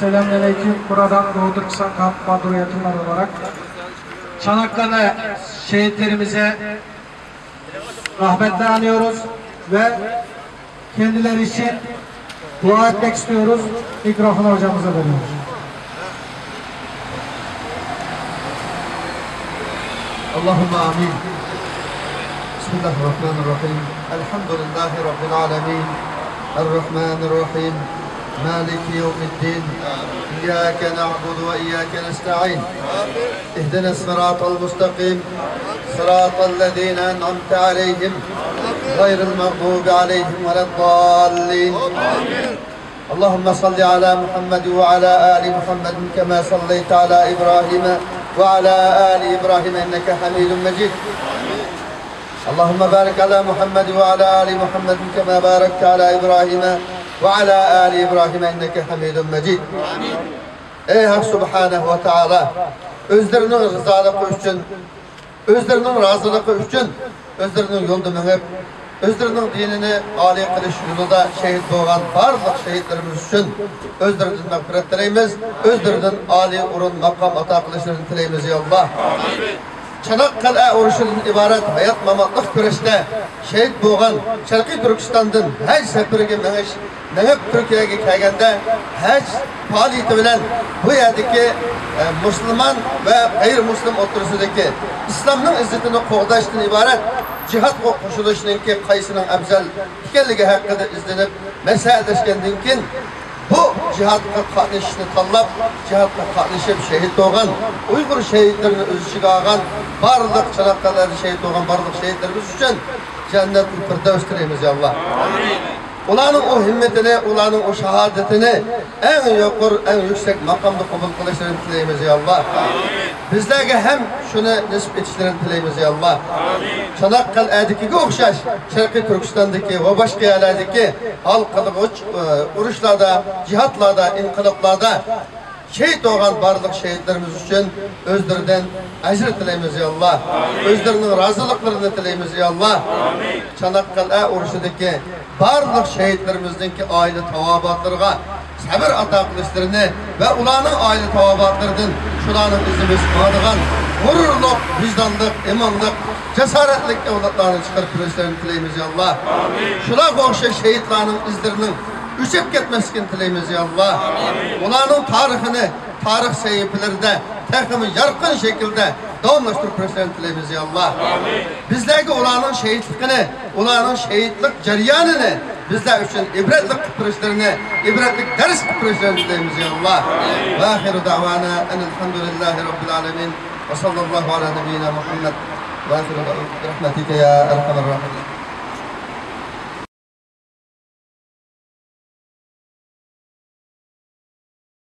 Selamünaleyküm. Buradan Doğu Türkistan Kamp Mağduriyetinden olarak Çanakkale şehitlerimize rahmetle anıyoruz ve kendileri için dua etmek istiyoruz. Mikrofonu hocamıza veriyoruz. Allahümme amin. Bismillahirrahmanirrahim. Elhamdülillahi Rabbil alemin. Errahmanirrahim. Maliki yevmiddin. İyyâke na'budu ve iyyâke nesta'in. İhdina sıratal mustakim. Sıratallezîne en'amte aleyhim. Gayril mağdubi aleyhim veleddallin. Allahümme salli ala Muhammed ve ala ali Muhammed kema salleyte ala İbrahim ve ala ali İbrahim inneke hamidun mecid. Allahümme barik ala Muhammed ve ala ali Muhammed kema barekte ala İbrahim ve ala ali İbrahim inneke hamidun mecid. Ey Hak Subhanahu ve Teala, özlerinin rızalığı üçün, özlerinin razılığı üçün, özlerinin yolunu menip, özlerinin dinini âli kılış yolunda şehit doğan barlıq şehitlerimiz üçün özlerinden mağfiret dileyimiz, özlerinden âli urun makam ata kılışlarını dileyimiz ya Allah. Çanakkale uruşunun ibaret hayat mamatlık güreşte şehit doğan Şarkı Türkistan'dan her sefirge menip Türkiye'ye kelgende her faaliyeti bilen bu yerdeki Müslüman ve gayrimüslim oturusundaki İslam'ın izzetini qoğdaştan ibaret cihat koşuluşunun ki kayısının abzal ikenligi hakkında izlenip meseleleşkenden kin bu cihatqa qatnashishni tanlab, cihatqa qatnashib şehit doğan, Uyghur şehitlerini öz içine algan, barlıq Çanakkale'de şehit doğan barlıq şehitlerimiz üçün cennet-ül firdevs dileyimiz ya Allah. Ulanın o himmetini, ulanın o şehadetini en yukarı, en yüksek makamda kabul kılışlarını dileyimiz ya Allah. Bizlerge hem şunu nisp etişlerini dileyimiz ya Allah. Çanakkale'deki okşaş, Şarkı Türkistan'daki ve başka yerlerdeki halkalık uruşlarda, cihatlarda, inkılaplarda şehit olan barlıq şehitlerimiz için özlerinden ecir dileyimiz ya Allah. Özlerinin razılıklarını dileyimiz ya Allah. Çanakkale uruşundaki barlıq şehitlerimizdeki aile tavabatlarına sabır ata kılışlarını ve ulanın aile tavabatlarından şulanın izimiz adıgan gururluk, vicdanlık, imanlık, cesaretlik evlatlarını çıkarıp kılışlarını dileyimiz ya Allah. Şula koğuşa şehitlerin izlerinin üçep gitmeskin dileyimiz ya Allah. Ulanın tarihini, tarih seyiplerinde tekimi yarkın şekilde davamlaştırıp kılışlarını dileyimiz ya Allah. Bizdeki ulanın şehitlikini, ulanın şehitlik ceryanını bizler için ibretlik kıpırışlarını, ibretlik ders kıpırışlarını dileyimiz ya Allah. Ve ahiru davana enelhamdülillahi rabbil alemin ve sallallahu ala nebiyyina Muhammed ve ahiru rahmetike ya erhamer rahimin.